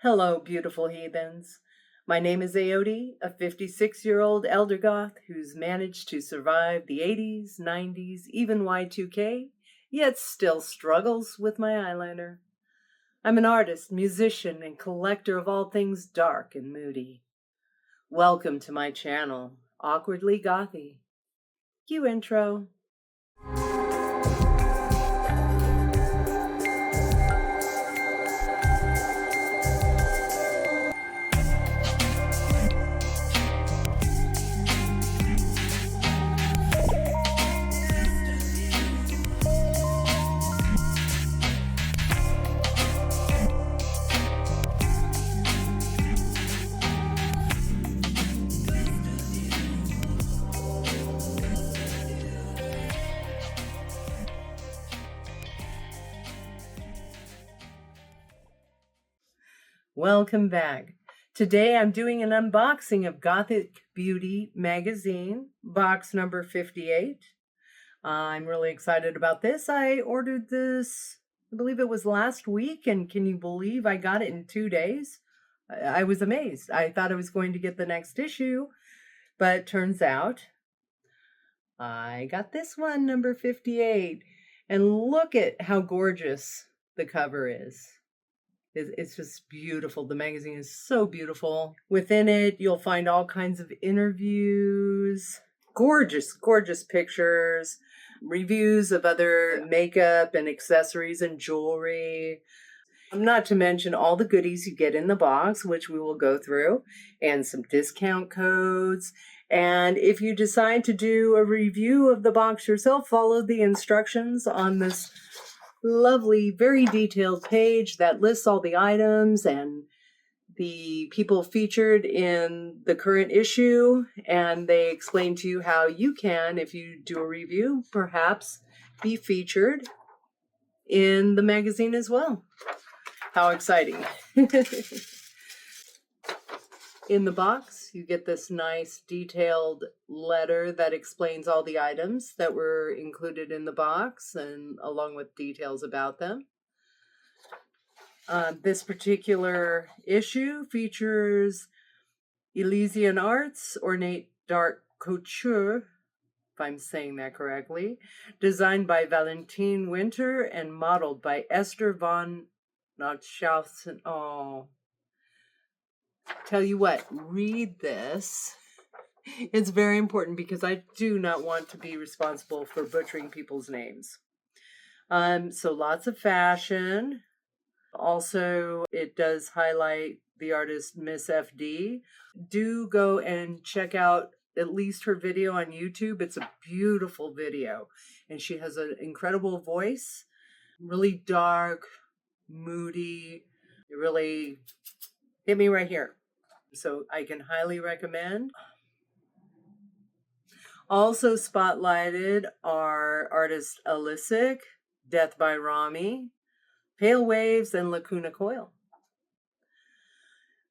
Hello, beautiful heathens. My name is Aote, a 56-year-old Eldergoth who's managed to survive the 80s, 90s, even Y2K, yet still struggles with my eyeliner. I'm an artist, musician, and collector of all things dark and moody. Welcome to my channel, AwkwardlyGothy. Cue intro. Welcome back. Today I'm doing an unboxing of Gothic Beauty magazine, box number 58. I'm really excited about this. I ordered this, I believe it was last week, and can you believe I got it in 2 days? I was amazed. I thought I was going to get the next issue, but turns out I got this one, number 58. And look at how gorgeous the cover is. It's just beautiful. The magazine is so beautiful. Within it, you'll find all kinds of interviews, gorgeous, gorgeous pictures, reviews of other makeup and accessories and jewelry. Not to mention all the goodies you get in the box, which we will go through, and some discount codes. And if you decide to do a review of the box yourself, follow the instructions on this lovely, very detailed page that lists all the items and the people featured in the current issue, and they explain to you how you can, if you do a review, perhaps be featured in the magazine as well. How exciting. In the box, you get this nice detailed letter that explains all the items that were included in the box and along with details about them. This particular issue features Elysian Arts Ornate Dark Couture, if I'm saying that correctly, designed by Valentine Winter and modeled by Esther von Notschausen. Oh, tell you what, read this. It's very important because I do not want to be responsible for butchering people's names. So lots of fashion. Also, it does highlight the artist Miss FD. Do go and check out at least her video on YouTube. It's a beautiful video, and she has an incredible voice, really dark, moody. It really hit me right here. So I can highly recommend. Also spotlighted are artist Alisic, Death by Rami, Pale Waves, and Lacuna Coil.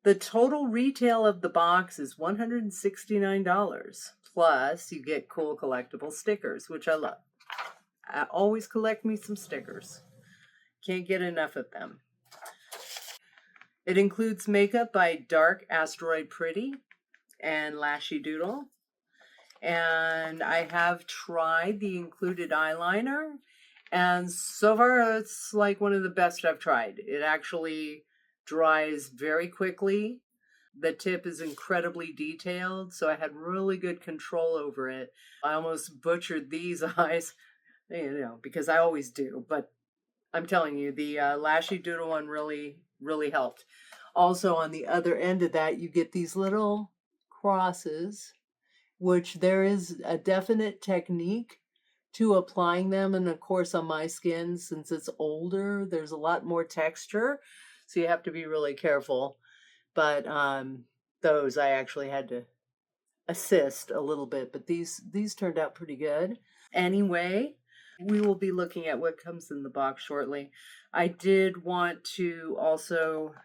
The total retail of the box is $169, plus you get cool collectible stickers, which I love. I always collect me some stickers. Can't get enough of them. It includes makeup by Dark Asteroid Pretty and Lashy Doodle. And I have tried the included eyeliner, and so far it's like one of the best I've tried. It actually dries very quickly. The tip is incredibly detailed, so I had really good control over it. I almost butchered these eyes, because I always do, but I'm telling you, the Lashy Doodle one really, really helped. Also, on the other end of that, you get these little crosses, which there is a definite technique to applying them. And of course, on my skin, since it's older, there's a lot more texture. So you have to be really careful. But those I actually had to assist a little bit. But these turned out pretty good. Anyway, we will be looking at what comes in the box shortly. I did want to also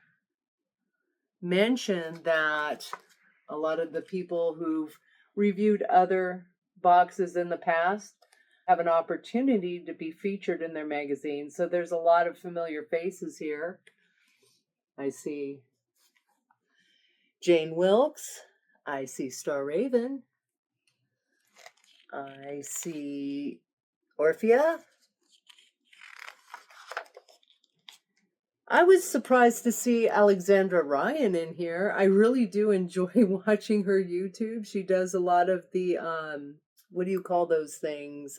mention that a lot of the people who've reviewed other boxes in the past have an opportunity to be featured in their magazine. So there's a lot of familiar faces here. I see Jane Wilkes. I see Star Raven. I see Orphea. I was surprised to see Alexandra Ryan in here. I really do enjoy watching her YouTube. She does a lot of the, what do you call those things?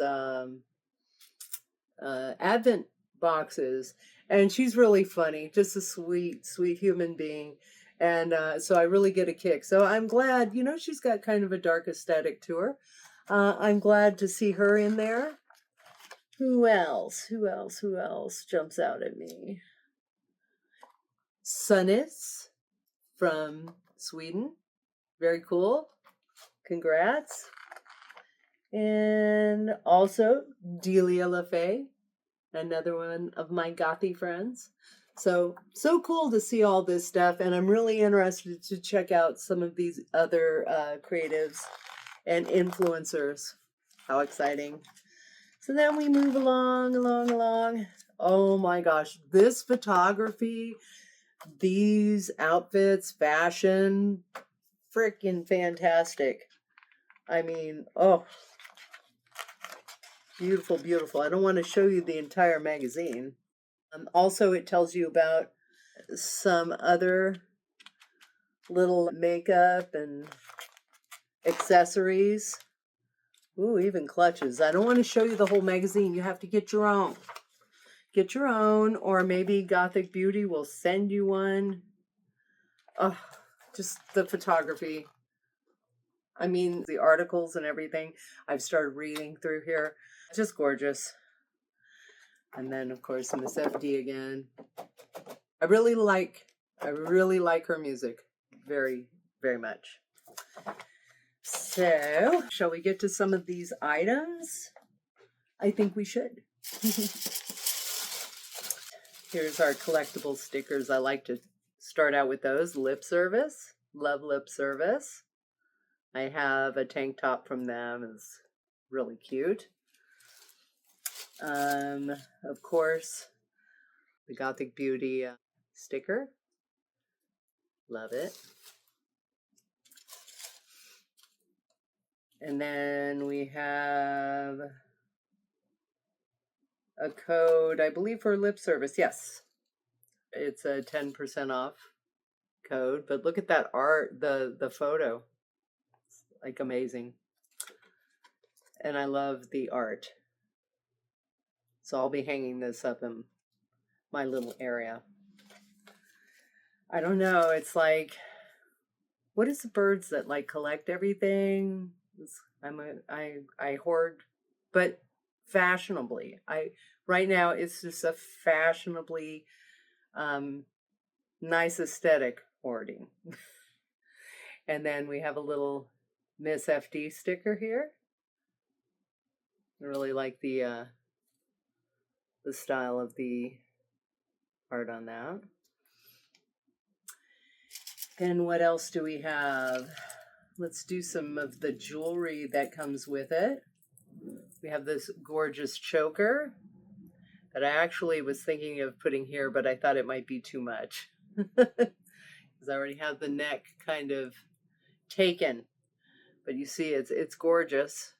Advent boxes. And she's really funny, just a sweet, sweet human being. And so I really get a kick. So I'm glad, you know, she's got kind of a dark aesthetic to her. I'm glad to see her in there. Who else? Who else? Who else jumps out at me? Sanniz from Sweden. Very cool. Congrats. And also Delia Lefay, another one of my gothy friends. So cool to see all this stuff. And I'm really interested to check out some of these other creatives and influencers. How exciting. So then we move along. Oh my gosh, this photography, these outfits, fashion, freaking fantastic. I mean, oh, beautiful, beautiful. I don't want to show you the entire magazine. Also, it tells you about some other little makeup and accessories. Ooh, even clutches. I don't want to show you the whole magazine. You have to get your own. Get your own, or maybe Gothic Beauty will send you one. Oh, just the photography. I mean, the articles and everything I've started reading through here. Just gorgeous. And then, of course, Miss FD again. I really like her music. Very, very much. So, shall we get to some of these items? I think we should. Here's our collectible stickers. I like to start out with those. Lip Service. Love Lip Service. I have a tank top from them. It's really cute. Of course, the Gothic Beauty sticker. Love it. And then we have a code, I believe, for Lip Service. Yes, it's a 10% off code. But look at that art, the photo. It's like amazing. And I love the art. So I'll be hanging this up in my little area. I don't know. It's like, what is the birds that like collect everything? I hoard, but fashionably. Right now it's just a fashionably nice aesthetic hoarding. And then we have a little Miss FD sticker here. I really like the style of the art on that. And what else do we have? Let's do some of the jewelry that comes with it. We have this gorgeous choker that I actually was thinking of putting here, but I thought it might be too much because I already have the neck kind of taken. But you see, it's gorgeous.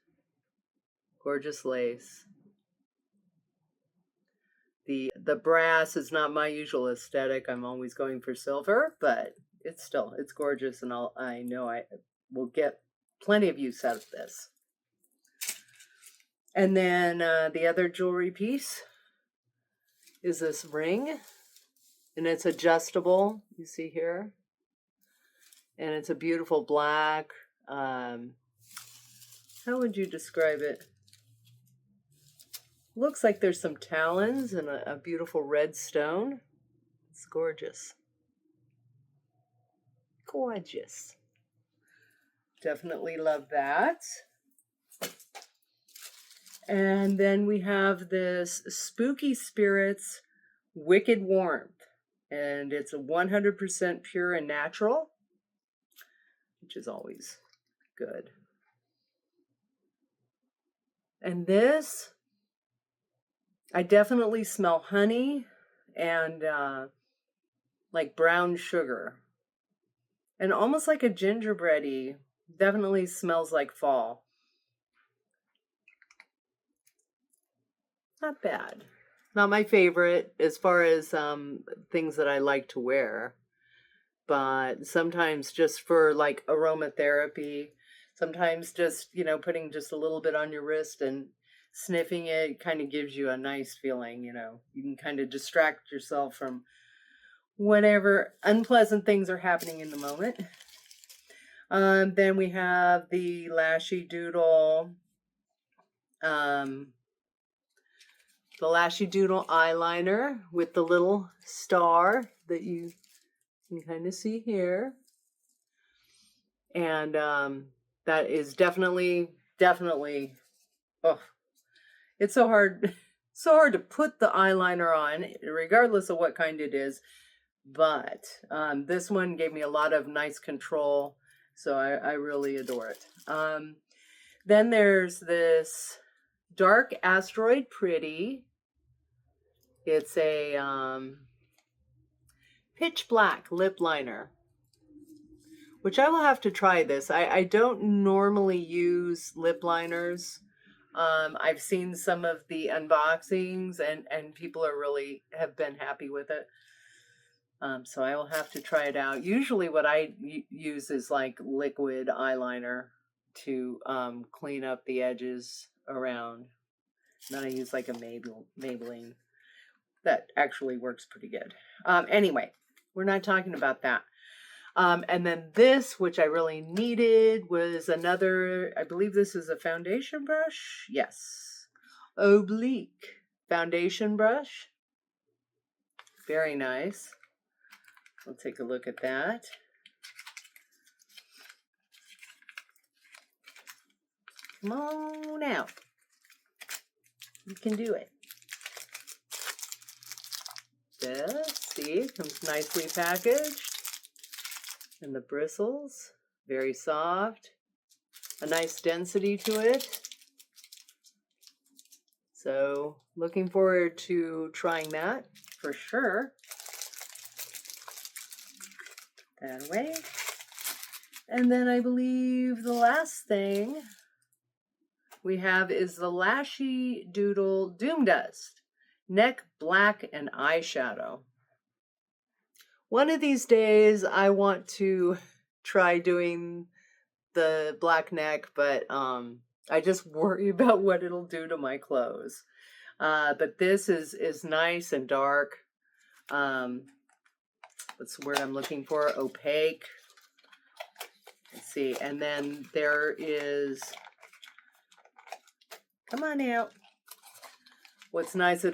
Gorgeous lace. The brass is not my usual aesthetic. I'm always going for silver, but it's gorgeous, and I know I will get plenty of use out of this. And then the other jewelry piece is this ring, and it's adjustable, you see here. And it's a beautiful black, how would you describe it? Looks like there's some talons and a beautiful red stone. It's gorgeous. Gorgeous. Definitely love that. And then we have this Spooky Spirits Wicked Warmth. And it's a 100% pure and natural, which is always good. And this, I definitely smell honey and like brown sugar. and almost like a gingerbready. Definitely smells like fall. Not bad. Not my favorite as far as things that I like to wear, but sometimes just for like aromatherapy, sometimes just, you know, putting just a little bit on your wrist and sniffing it kind of gives you a nice feeling, you know. You can kind of distract yourself from whatever unpleasant things are happening in the moment. Then we have the Lashy Doodle, eyeliner with the little star that you can kind of see here. And that is definitely, oh, it's so hard, so hard to put the eyeliner on, regardless of what kind it is. But this one gave me a lot of nice control, so I really adore it. Then there's this Dark Asteroid Pretty. It's a pitch black lip liner, which I will have to try this. I don't normally use lip liners. I've seen some of the unboxings and people have been happy with it. So I will have to try it out. Usually what I use is like liquid eyeliner to clean up the edges around. And then I use like a Maybelline. That actually works pretty good. Anyway, we're not talking about that. And then this, which I really needed, was another, I believe this is a foundation brush. Yes. Oblique foundation brush. Very nice. We'll take a look at that. Come on out. You can do it. This, see, comes nicely packaged. And the bristles, very soft. A nice density to it. So, looking forward to trying that for sure. That away. And then I believe the last thing we have is the Lashy Doodle Doom Dust Neck Black and Eyeshadow. One of these days I want to try doing the black neck, but I just worry about what it'll do to my clothes. But this is nice and dark. What's the word I'm looking for? Opaque. Let's see. And then there is, come on out. What's nice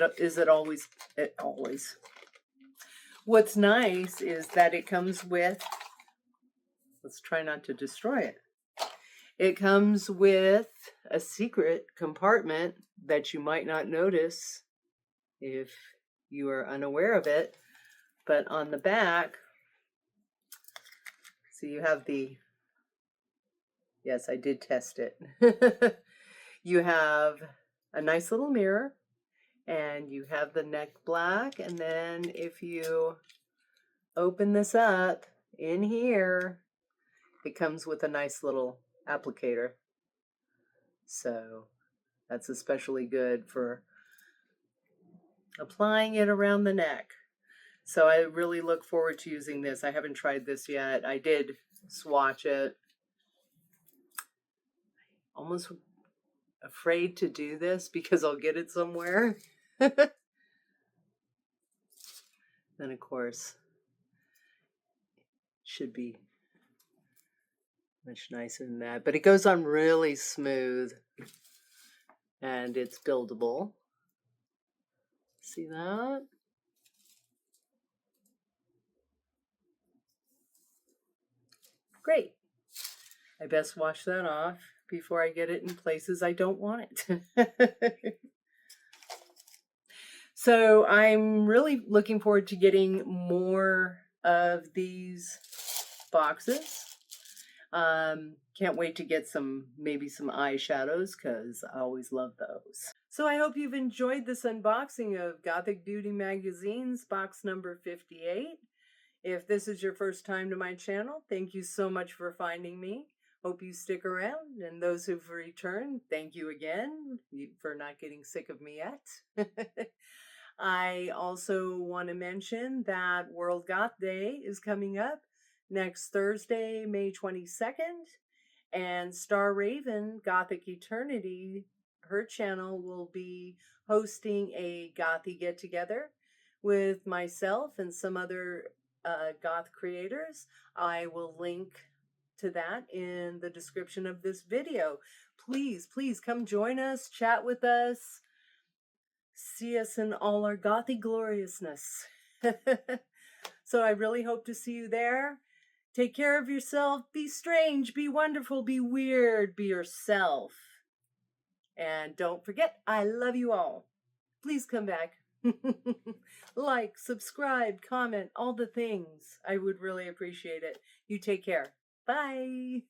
what's nice is that it comes with, let's try not to destroy it. It comes with a secret compartment that you might not notice if you are unaware of it. But on the back, so you have the, yes, I did test it. You have a nice little mirror, and you have the neck black, and then if you open this up in here, it comes with a nice little applicator. So that's especially good for applying it around the neck. So I really look forward to using this. I haven't tried this yet. I did swatch it. Almost afraid to do this because I'll get it somewhere. Then of course, it should be much nicer than that. But it goes on really smooth and it's buildable. See that? Great. I best wash that off before I get it in places I don't want it. So I'm really looking forward to getting more of these boxes. Can't wait to get maybe some eyeshadows because I always love those. So I hope you've enjoyed this unboxing of Gothic Beauty Magazine's box number 58. If this is your first time to my channel, thank you so much for finding me. Hope you stick around. And those who've returned, thank you again for not getting sick of me yet. I also want to mention that World Goth Day is coming up next Thursday, May 22nd. And Star Raven, Gothic Eternity, her channel will be hosting a Gothy get-together with myself and some other goth creators. I will link to that in the description of this video. Please, please come join us, chat with us, see us in all our gothy gloriousness. So I really hope to see you there. Take care of yourself. Be strange, be wonderful, be weird, be yourself. And don't forget, I love you all. Please come back. Like, subscribe, comment, all the things. I would really appreciate it. You take care. Bye.